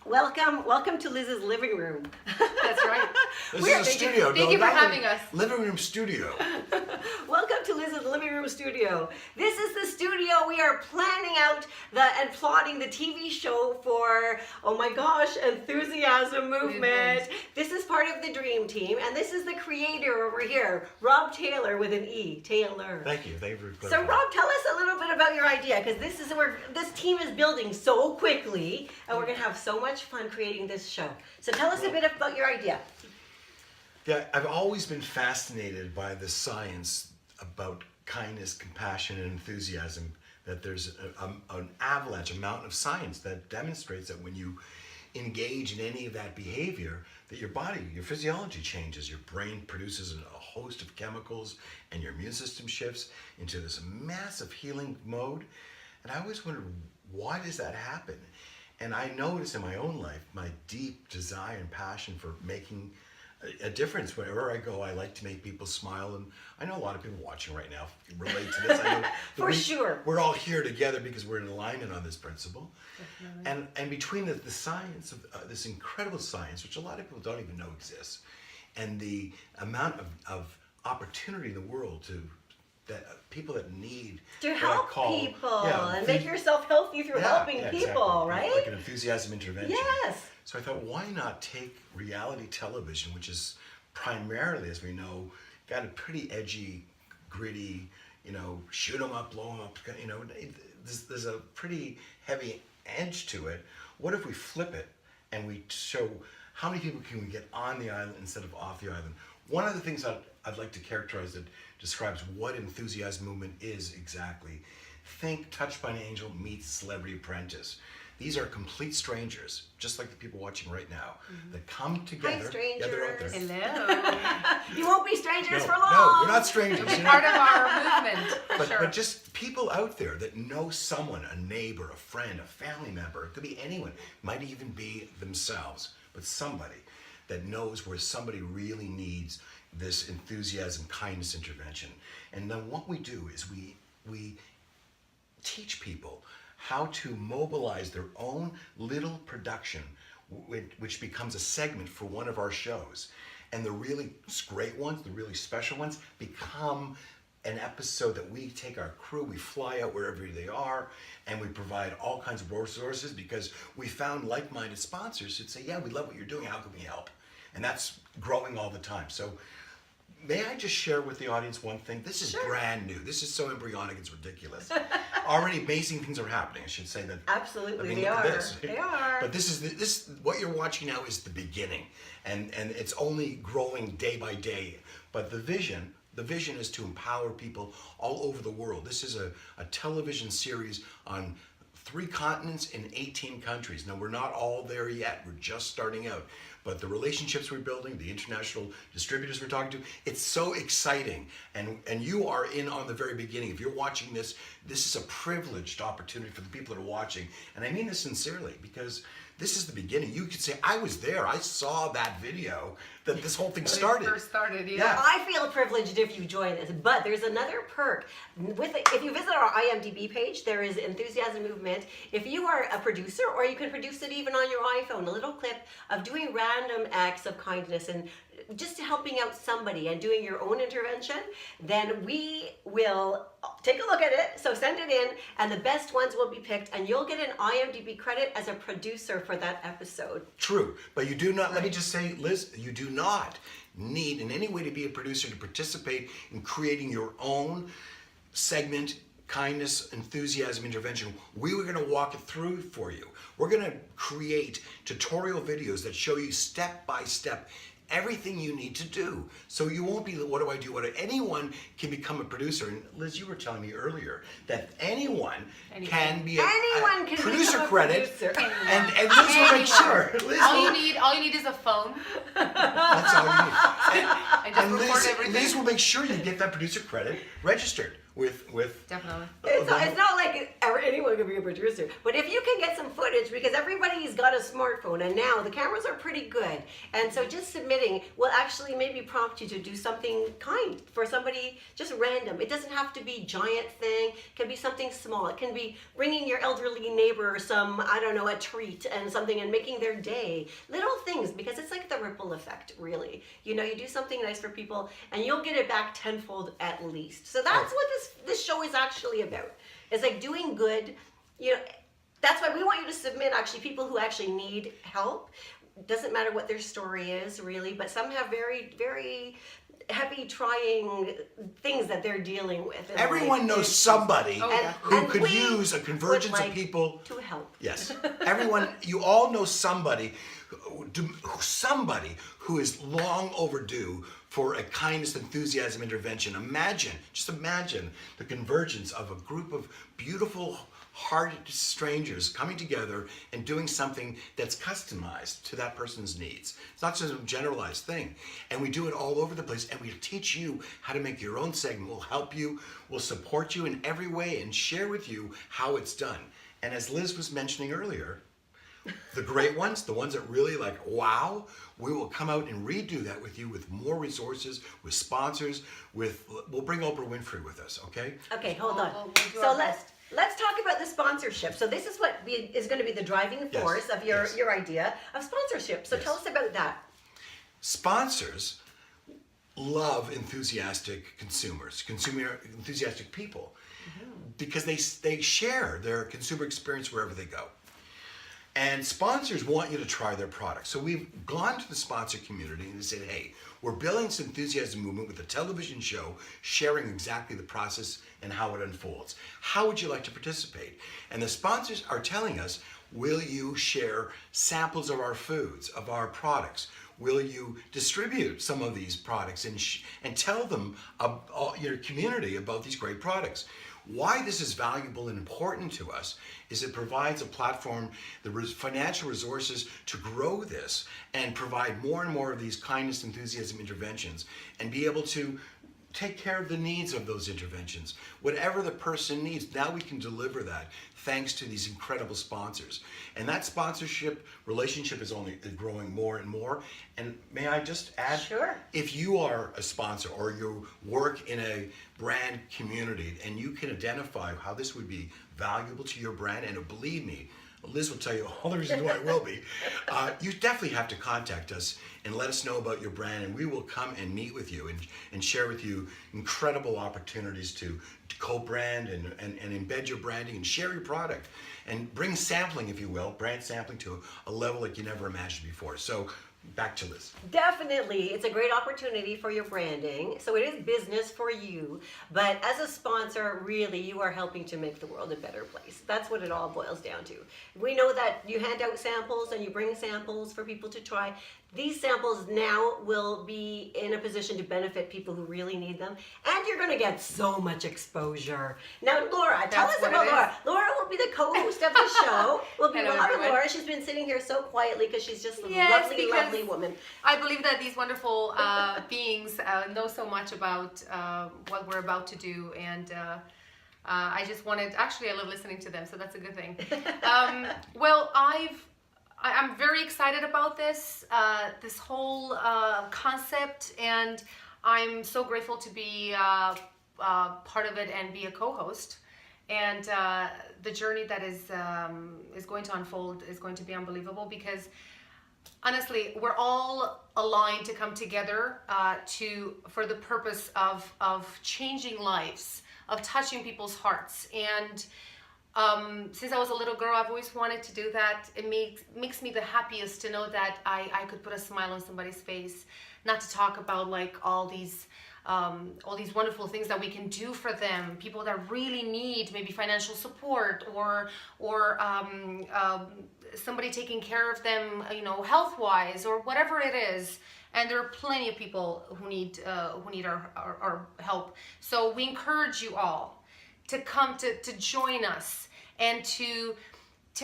Welcome to Liz's living room. That's right. This is a studio. Thank you for having us. Living room studio. Welcome to Liz's living room studio. This is the studio we are planning out and plotting the TV show for, oh my gosh, Enthusiasm Movement. This is part of the dream team, and this is the creator over here, Rob Taylor with an E, Taylor. Thank you. Thank you for So Rob, tell us a little bit about your idea, because this is where this team is building so quickly, and we're going to have so much fun creating this show. So tell us a bit about your idea. Yeah, I've always been fascinated by the science about kindness, compassion, and enthusiasm. That there's an avalanche, a mountain of science that demonstrates that when you engage in any of that behavior, that your body, your physiology changes. Your brain produces a host of chemicals, and your immune system shifts into this massive healing mode. And I always wondered, why does that happen? And I notice in my own life, my deep desire and passion for making a difference. Wherever I go, I like to make people smile. And I know a lot of people watching right now relate to this. I know For sure. We're all here together because we're in alignment on this principle. And between the science of this incredible science, which a lot of people don't even know exists, and the amount of opportunity in the world people that need to help people and make yourself healthy through helping people, exactly. Right? Like an enthusiasm intervention. Yes. So I thought, why not take reality television, which is primarily, as we know, got a pretty edgy, gritty, shoot 'em up, blow 'em up, there's a pretty heavy edge to it. What if we flip it and we show how many people can we get on the island instead of off the island? One of the things I'd like to characterize that describes what Enthusiasm Movement is exactly. Think Touched by an Angel meets Celebrity Apprentice. These are complete strangers, just like the people watching right now, that come together. Hi, strangers. Yeah, they're out there. Hello. You won't be strangers for long. No, we're not strangers. You're part of our movement. But just people out there that know someone, a neighbor, a friend, a family member. It could be anyone. It might even be themselves, but somebody that knows where somebody really needs this enthusiasm, kindness intervention. And then what we do is we teach people how to mobilize their own little production, which becomes a segment for one of our shows. And the really great ones, the really special ones, become an episode that we take our crew, we fly out wherever they are, and we provide all kinds of resources because we found like-minded sponsors who'd say, yeah, we love what you're doing, how can we help? And that's growing all the time. So may I just share with the audience one thing? This is brand new. This is so embryonic, it's ridiculous. Already amazing things are happening. I should say that. Absolutely, look they at are. this. They are. But this what you're watching now is the beginning, and it's only growing day by day. But the vision is to empower people all over the world. This is a television series on 3 continents in 18 countries. Now, we're not all there yet. We're just starting out. But the relationships we're building, the international distributors we're talking to, it's so exciting. And you are in on the very beginning. If you're watching this is a privileged opportunity for the people that are watching. And I mean this sincerely, because this is the beginning. You could say, I was there. I saw that video that this whole thing started. When it first started, yeah. I feel privileged if you join this, but there's another perk. If you visit our IMDb page, there is Enthusiasm Movement. If you are a producer, or you can produce it even on your iPhone, a little clip of doing random acts of kindness and just helping out somebody and doing your own intervention, then we will take a look at it. So send it in, and the best ones will be picked, and you'll get an IMDb credit as a producer for that episode. True, but you do not, let me just say, Liz, you do not need in any way to be a producer to participate in creating your own segment, kindness, enthusiasm intervention. We were going to walk it through for you. We're going to create tutorial videos that show you step by step everything you need to do. So you won't be, what do I do? Anyone can become a producer. And Liz, you were telling me earlier that anyone can be a producer credit. And Liz will make sure. All you need is a phone. That's all you need. And just record everything. Liz will make sure you get that producer credit registered. with Definitely. It's not like anyone can be a producer, but if you can get some footage, because everybody's got a smartphone and now the cameras are pretty good, and so just submitting will actually maybe prompt you to do something kind for somebody, just random. It doesn't have to be giant thing. It can be something small. It can be bringing your elderly neighbor some, I don't know, a treat and something and making their day. Little things, because it's like the ripple effect, really. You know, you do something nice for people and you'll get it back tenfold at least. So that's what this show is actually about. It's like doing good. You know, that's why we want you to submit actually people who actually need help. Doesn't matter what their story is really, but some have very, very heavy trying things that they're dealing with. Everyone knows somebody who could use a convergence of people to help. Yes, everyone. You all know somebody who is long overdue for a kindness, enthusiasm intervention. Just imagine the convergence of a group of beautiful, hearted strangers coming together and doing something that's customized to that person's needs. It's not just a generalized thing. And we do it all over the place, and we teach you how to make your own segment. We'll help you, we'll support you in every way, and share with you how it's done. And as Liz was mentioning earlier, the great ones, the ones that really like, wow, we will come out and redo that with you with more resources, with sponsors, we'll bring Oprah Winfrey with us, okay? Okay, hold on. We'll do So our let's talk about the sponsorship. So this is what is going to be the driving force of your idea of sponsorship. So tell us about that. Sponsors love enthusiastic enthusiastic people, because they share their consumer experience wherever they go. And sponsors want you to try their products. So we've gone to the sponsor community and said, hey, we're building this enthusiasm movement with a television show sharing exactly the process and how it unfolds. How would you like to participate? And the sponsors are telling us, will you share samples of our foods, of our products? Will you distribute some of these products and tell them, your community, about these great products? Why this is valuable and important to us is it provides a platform, the financial resources to grow this and provide more and more of these kindness, enthusiasm interventions and be able to take care of the needs of those interventions. Whatever the person needs, now we can deliver that thanks to these incredible sponsors. And that sponsorship relationship is only growing more and more. And may I just add, Sure. If you are a sponsor or you work in a brand community and you can identify how this would be valuable to your brand, and believe me, Liz will tell you all the reasons why it will be. You definitely have to contact us and let us know about your brand, and we will come and meet with you and share with you incredible opportunities to co-brand and embed your branding and share your product and bring sampling, if you will, brand sampling to a level like you never imagined before. So back to Liz. Definitely, it's a great opportunity for your branding. So it is business for you, but as a sponsor, really, you are helping to make the world a better place. That's what it all boils down to. We know that you hand out samples and you bring samples for people to try. These samples now will be in a position to benefit people who really need them, and you're going to get so much exposure. Now, Laura, tell us about Laura. Laura will be the co-host of the show. We'll be loving Laura. She's been sitting here so quietly because she's just a lovely woman. I believe that these wonderful beings know so much about what we're about to do, and I just wanted. Actually, I love listening to them, so that's a good thing. Well, I'm very excited about this whole concept, and I'm so grateful to be part of it and be a co-host. And the journey that is going to unfold is going to be unbelievable, because honestly, we're all aligned to come together for the purpose of changing lives, of touching people's hearts. And since I was a little girl, I've always wanted to do that. It makes me the happiest to know that I could put a smile on somebody's face, not to talk about like all these wonderful things that we can do for them, people that really need maybe financial support or somebody taking care of them, health-wise or whatever it is. And there are plenty of people who need our help. So we encourage you all to come to join us and to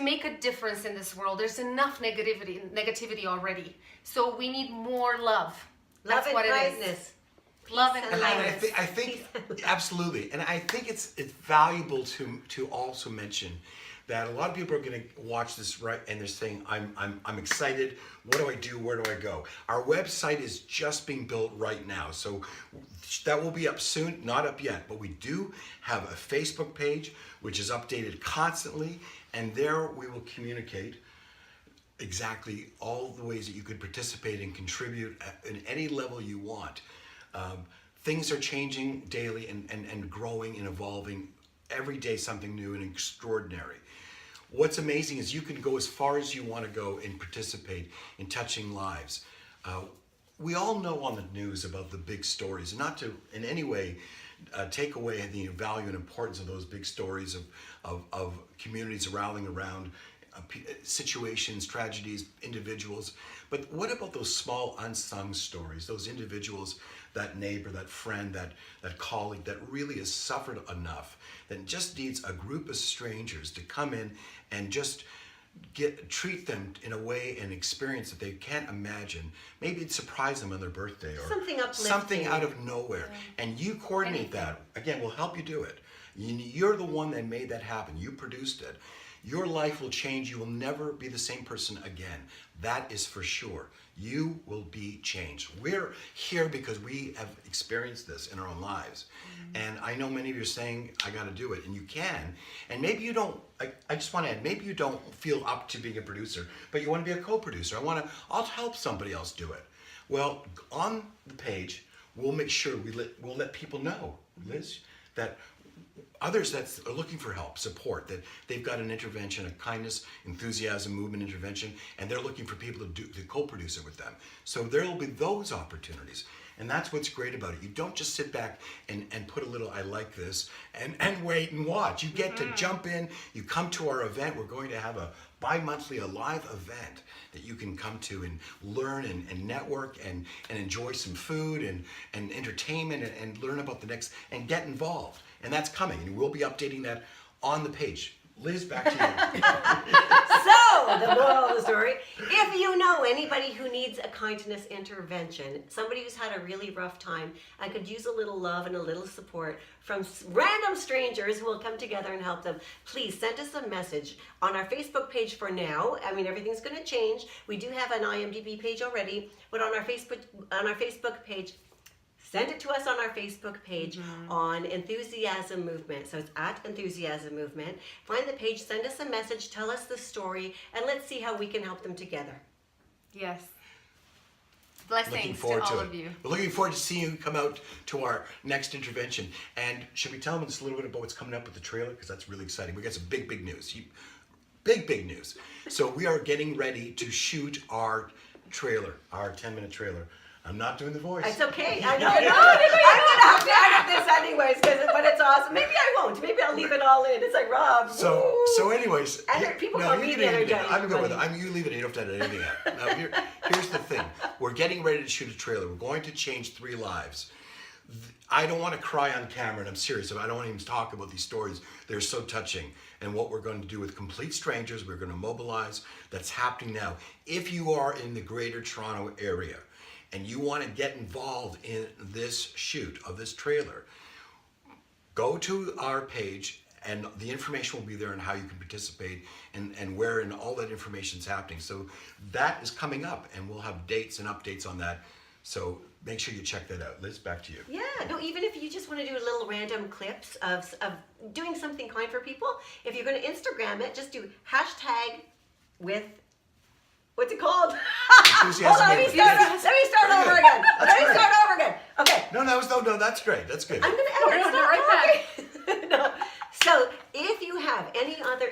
make a difference in this world. There's enough negativity already. So we need more love. Love That's and what kindness. it is. Love and Peace And kindness. I think absolutely, and I think it's valuable to also mention that a lot of people are going to watch this, right, and they're saying, I'm excited. What do I do? Where do I go? Our website is just being built right now, so that will be up soon. Not up yet, but we do have a Facebook page which is updated constantly, and there we will communicate exactly all the ways that you could participate and contribute in any level you want. Things are changing daily and growing and evolving. Every day something new and extraordinary. What's amazing is you can go as far as you want to go and participate in touching lives. We all know on the news about the big stories, and not to in any way take away the value and importance of those big stories of communities rallying around situations, tragedies, individuals. But what about those small unsung stories, those individuals, that neighbor, that friend, that colleague that really has suffered enough, that just needs a group of strangers to come in and just treat them in a way and experience that they can't imagine. Maybe surprise them on their birthday or Something uplifting. something out of nowhere. And you coordinate that. Again, we'll help you do it. You're the one that made that happen. You produced it. Your life will change. You will never be the same person again. That is for sure. You will be changed. We're here because we have experienced this in our own lives. And I know many of you are saying, I got to do it. And you can. And maybe you don't, I just want to add, maybe you don't feel up to being a producer, but you want to be a co-producer. I'll help somebody else do it. Well, on the page, we'll make sure we'll let people know, Liz, that others that are looking for help, support, that they've got an intervention, a kindness, enthusiasm, movement intervention, and they're looking for people to co-produce it with them. So there will be those opportunities. And that's what's great about it. You don't just sit back and put a little, I like this, and wait and watch. You get to jump in, you come to our event. We're going to have a bi-monthly, a live event that you can come to and learn and network and enjoy some food and entertainment and learn about the next, and get involved. And that's coming, and we'll be updating that on the page. Liz, back to you. So, the moral of the story, if you know anybody who needs a kindness intervention, somebody who's had a really rough time and could use a little love and a little support from random strangers who will come together and help them, please send us a message on our Facebook page for now. I mean, everything's going to change. We do have an IMDb page already, but on our Facebook page, send it to us on our Facebook page on Enthusiasm Movement. So it's at Enthusiasm Movement. Find the page, send us a message, tell us the story, and let's see how we can help them together. Yes. Looking Blessings to forward all to it. of you. We're looking forward to seeing you come out to our next intervention. And should we tell them just a little bit about what's coming up with the trailer? Because that's really exciting. We got some big news. Big news. So we are getting ready to shoot our trailer, our 10-minute trailer. I'm not doing the voice. It's okay. I know. I'm gonna have to edit this anyways, but it's awesome. Maybe I won't. Maybe I'll leave it all in. It's like Rob. So anyways, And people call me the energetic I'm good with it. bunny. You leave it. You don't have to edit anything out. Now here's the thing. We're getting ready to shoot a trailer. We're going to change 3 lives. I don't want to cry on camera, and I'm serious. I don't want to even talk about these stories. They're so touching. And what we're going to do with complete strangers, we're going to mobilize. That's happening now. If you are in the Greater Toronto area and you want to get involved in this shoot of this trailer, go to our page and the information will be there on how you can participate and where and all that information is happening. So that is coming up, and we'll have dates and updates on that. So make sure you check that out. Liz, back to you. Yeah, no, even if you just want to do little random clips of doing something kind for people, if you're going to Instagram it, just do hashtag with, what's it called? Enthusiasm Hold on, let me movement. start over again. Okay. No, that's great. That's good. I'm going to We're edit. doing it Stop right talking. No. So if you have any other,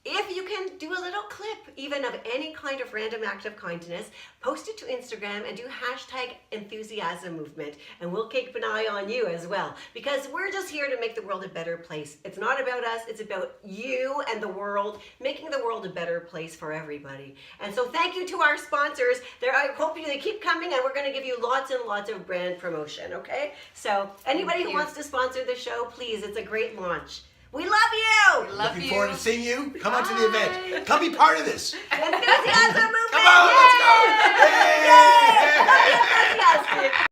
if you can do a little clip even of any kind of random act of kindness, post it to Instagram and do hashtag Enthusiasm Movement, and we'll keep an eye on you as well, because we're just here to make the world a better place. It's not about us, it's about you and the world, making the world a better place for everybody. And so thank you to our sponsors. I hope they keep coming, and we're going to give you lots and lots of brand promotion, okay? So anybody who wants to sponsor the show, please, it's a great launch. We love you! We love Looking you. forward to seeing you. Come on to the Bye. event. Come be part of this. Enthusiasm Movement! Come on, let's go. Yay! Yay! Love you, enthusiastic.